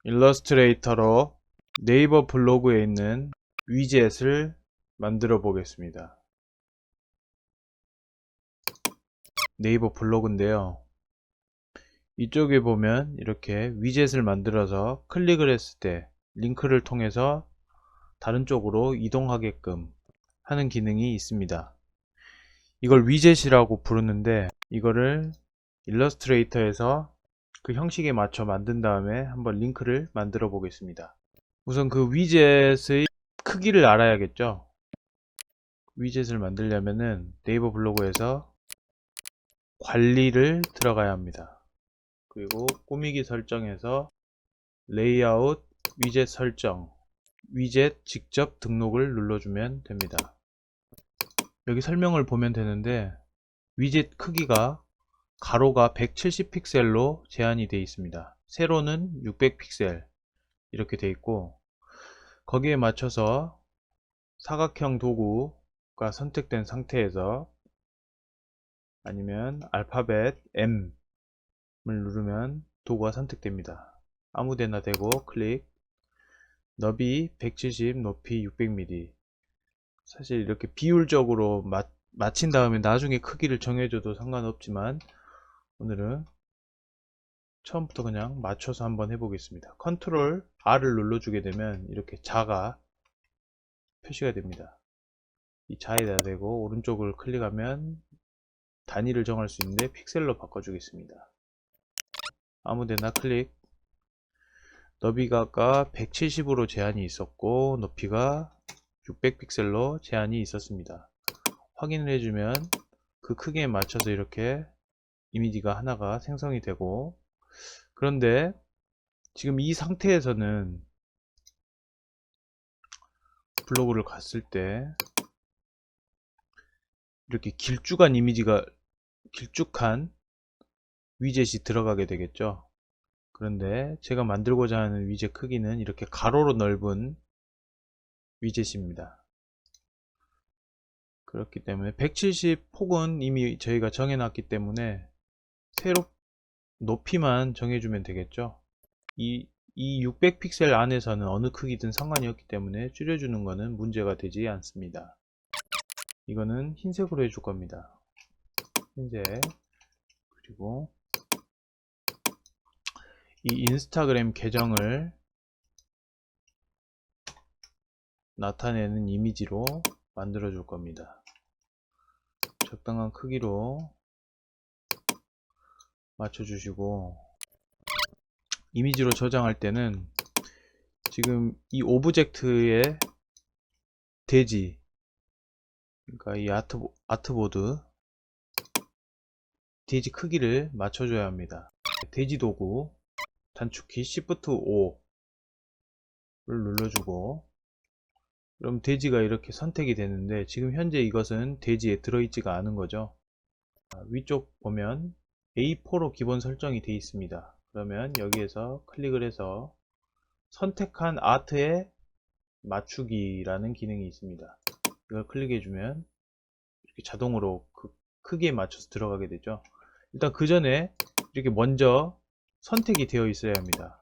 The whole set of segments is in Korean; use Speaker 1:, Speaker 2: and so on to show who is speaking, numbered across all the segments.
Speaker 1: 일러스트레이터로 네이버 블로그에 있는 위젯을 만들어 보겠습니다. 네이버 블로그인데요. 이쪽에 보면 이렇게 위젯을 만들어서 클릭을 했을 때 링크를 통해서 다른 쪽으로 이동하게끔 하는 기능이 있습니다. 이걸 위젯이라고 부르는데, 이거를 일러스트레이터에서 그 형식에 맞춰 만든 다음에 한번 링크를 만들어 보겠습니다. 우선 그 위젯의 크기를 알아야겠죠. 위젯을 만들려면은 네이버 블로그에서 관리를 들어가야 합니다. 그리고 꾸미기 설정에서 레이아웃, 위젯 설정, 위젯 직접 등록을 눌러주면 됩니다. 여기 설명을 보면 되는데, 위젯 크기가 가로가 170 픽셀로 제한이 되어 있습니다. 세로는 600 픽셀 이렇게 되어 있고, 거기에 맞춰서 사각형 도구가 선택된 상태에서, 아니면 알파벳 M을 누르면 도구가 선택됩니다. 아무데나 대고 클릭. 너비 170, 높이 600mm. 사실 이렇게 비율적으로 맞힌 다음에 나중에 크기를 정해줘도 상관없지만, 오늘은 처음부터 그냥 맞춰서 한번 해보겠습니다. 컨트롤 R을 눌러주게 되면 이렇게 자가 표시가 됩니다. 이 자에다 대고 오른쪽을 클릭하면 단위를 정할 수 있는데 픽셀로 바꿔주겠습니다. 아무데나 클릭. 너비가 아까 170으로 제한이 있었고 높이가 600 픽셀로 제한이 있었습니다. 확인을 해주면 그 크기에 맞춰서 이렇게 이미지가 하나가 생성이 되고, 그런데 지금 이 상태에서는 블로그를 갔을 때 이렇게 길쭉한 이미지가, 길쭉한 위젯이 들어가게 되겠죠. 그런데 제가 만들고자 하는 위젯 크기는 이렇게 가로로 넓은 위젯입니다. 그렇기 때문에 170 폭은 이미 저희가 정해놨기 때문에 세로 높이만 정해주면 되겠죠. 이 600 픽셀 안에서는 어느 크기든 상관이 없기 때문에 줄여주는 것은 문제가 되지 않습니다. 이거는 흰색으로 해줄 겁니다. 흰색. 그리고 이 인스타그램 계정을 나타내는 이미지로 만들어 줄 겁니다. 적당한 크기로 맞춰 주시고, 이미지로 저장할 때는 지금 이 오브젝트의 대지, 그러니까 이 아트보드 대지 크기를 맞춰줘야 합니다. 대지 도구 단축키 Shift O를 눌러주고, 그럼 대지가 이렇게 선택이 되는데, 지금 현재 이것은 대지에 들어있지가 않은 거죠. 위쪽 보면 A4로 기본 설정이 되어 있습니다. 그러면 여기에서 클릭을 해서 선택한 아트에 맞추기라는 기능이 있습니다. 이걸 클릭해주면 이렇게 자동으로 그 크기에 맞춰서 들어가게 되죠. 일단 그 전에 이렇게 먼저 선택이 되어 있어야 합니다.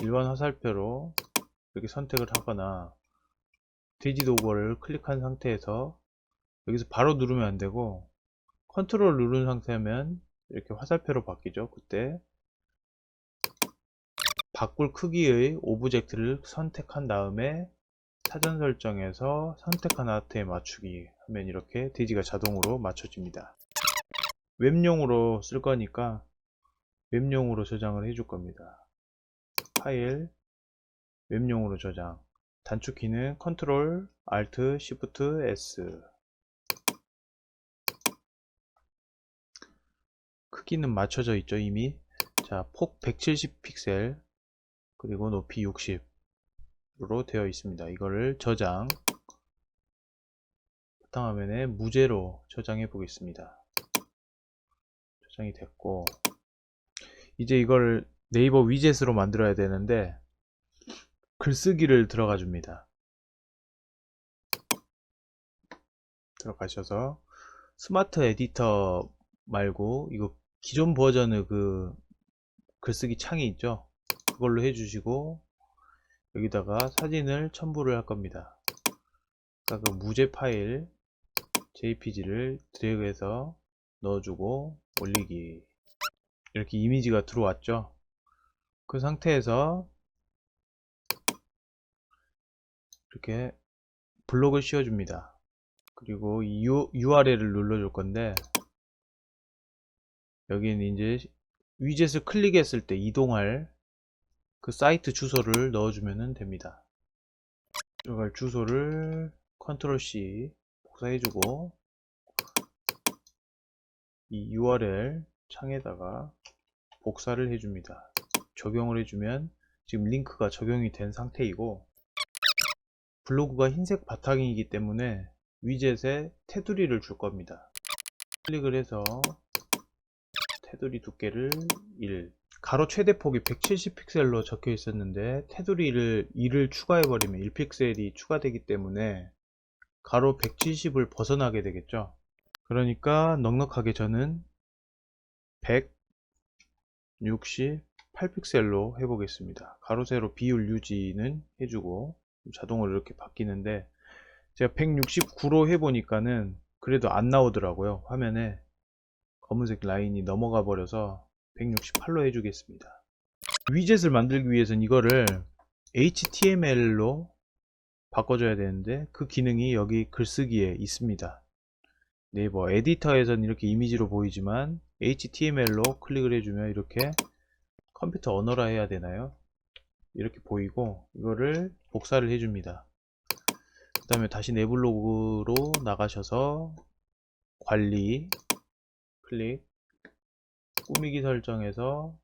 Speaker 1: 일반 화살표로 이렇게 선택을 하거나, 돼지 도구를 클릭한 상태에서 여기서 바로 누르면 안 되고 컨트롤 누른 상태면 이렇게 화살표로 바뀌죠. 그때 바꿀 크기의 오브젝트를 선택한 다음에 사전 설정에서 선택한 아트에 맞추기 하면 이렇게 돼지가 자동으로 맞춰집니다. 웹용으로 쓸 거니까 웹용으로 저장을 해줄 겁니다. 파일, 웹용으로 저장. 단축키는 컨트롤 알트 시프트 S. 크기는 맞춰져 있죠 이미. 자, 폭 170 픽셀 그리고 높이 60으로 되어 있습니다. 이거를 저장, 바탕화면에 무제로 저장해 보겠습니다. 저장이 됐고, 이제 이걸 네이버 위젯으로 만들어야 되는데 글쓰기를 들어가 줍니다. 들어가셔서 스마트 에디터 말고 이거 기존 버전의 그 글쓰기 창이 있죠. 그걸로 해주시고 여기다가 사진을 첨부를 할 겁니다. 아까 그 무제 파일 JPG를 드래그해서 넣어주고 올리기. 이렇게 이미지가 들어왔죠. 그 상태에서 이렇게 블록을 씌워줍니다. 그리고 이 URL을 눌러줄 건데 여기는 이제 위젯을 클릭했을 때 이동할 그 사이트 주소를 넣어주면 됩니다. 들어갈 주소를 컨트롤 C 복사해주고 이 URL 창에다가 복사를 해줍니다. 적용을 해주면 지금 링크가 적용이 된 상태이고 블로그가 흰색 바탕이기 때문에 위젯에 테두리를 줄 겁니다. 클릭을 해서 테두리 두께를 1, 가로 최대폭이 170픽셀로 적혀 있었는데 테두리를 2를 추가해 버리면 1픽셀이 추가되기 때문에 가로 170을 벗어나게 되겠죠. 그러니까 넉넉하게 저는 168픽셀로 해보겠습니다. 가로 세로 비율 유지는 해주고 자동으로 이렇게 바뀌는데 제가 169로 해보니까는 그래도 안 나오더라고요. 화면에 검은색 라인이 넘어가 버려서 168로 해주겠습니다. 위젯을 만들기 위해서는 이거를 HTML로 바꿔줘야 되는데 그 기능이 여기 글쓰기에 있습니다. 네이버 에디터에서는 이렇게 이미지로 보이지만 HTML로 클릭을 해주면 이렇게 컴퓨터 언어라 해야 되나요? 이렇게 보이고 이거를 복사를 해줍니다. 그 다음에 다시 내블로그로 나가셔서 관리 클릭 꾸미기 설정에서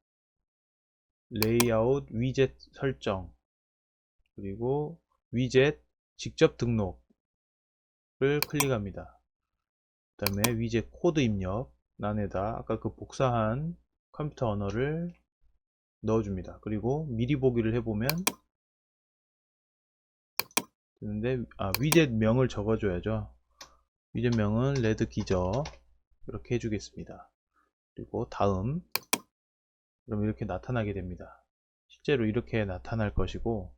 Speaker 1: 레이아웃 위젯 설정 그리고 위젯 직접 등록을 클릭합니다. 그 다음에 위젯 코드 입력 란에다 아까 그 복사한 컴퓨터 언어를 넣어줍니다. 그리고 미리 보기를 해보면 되는데 위젯 명을 적어줘야죠. 위젯 명은 레드 기저 이렇게 해주겠습니다. 그리고 다음 그럼 이렇게 나타나게 됩니다. 실제로 이렇게 나타날 것이고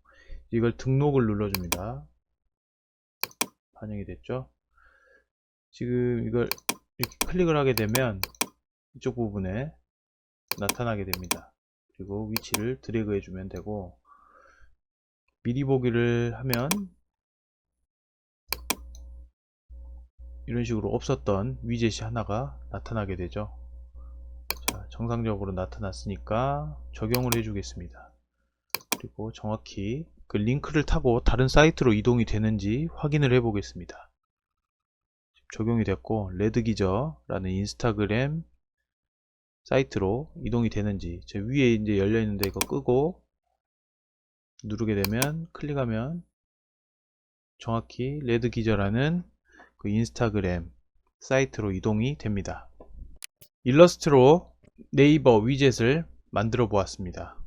Speaker 1: 이걸 등록을 눌러줍니다. 반영이 됐죠. 지금 이걸 이렇게 클릭을 하게 되면 이쪽 부분에 나타나게 됩니다. 그리고 위치를 드래그 해주면 되고 미리 보기를 하면 이런 식으로 없었던 위젯이 하나가 나타나게 되죠. 자, 정상적으로 나타났으니까 적용을 해주겠습니다. 그리고 정확히 그 링크를 타고 다른 사이트로 이동이 되는지 확인을 해 보겠습니다. 적용이 됐고 레드기저라는 인스타그램 사이트로 이동이 되는지 제 위에 이제 열려 있는데 이거 끄고 누르게 되면 클릭하면 정확히 레드기저라는 그 인스타그램 사이트로 이동이 됩니다. 일러스트로 네이버 위젯을 만들어 보았습니다.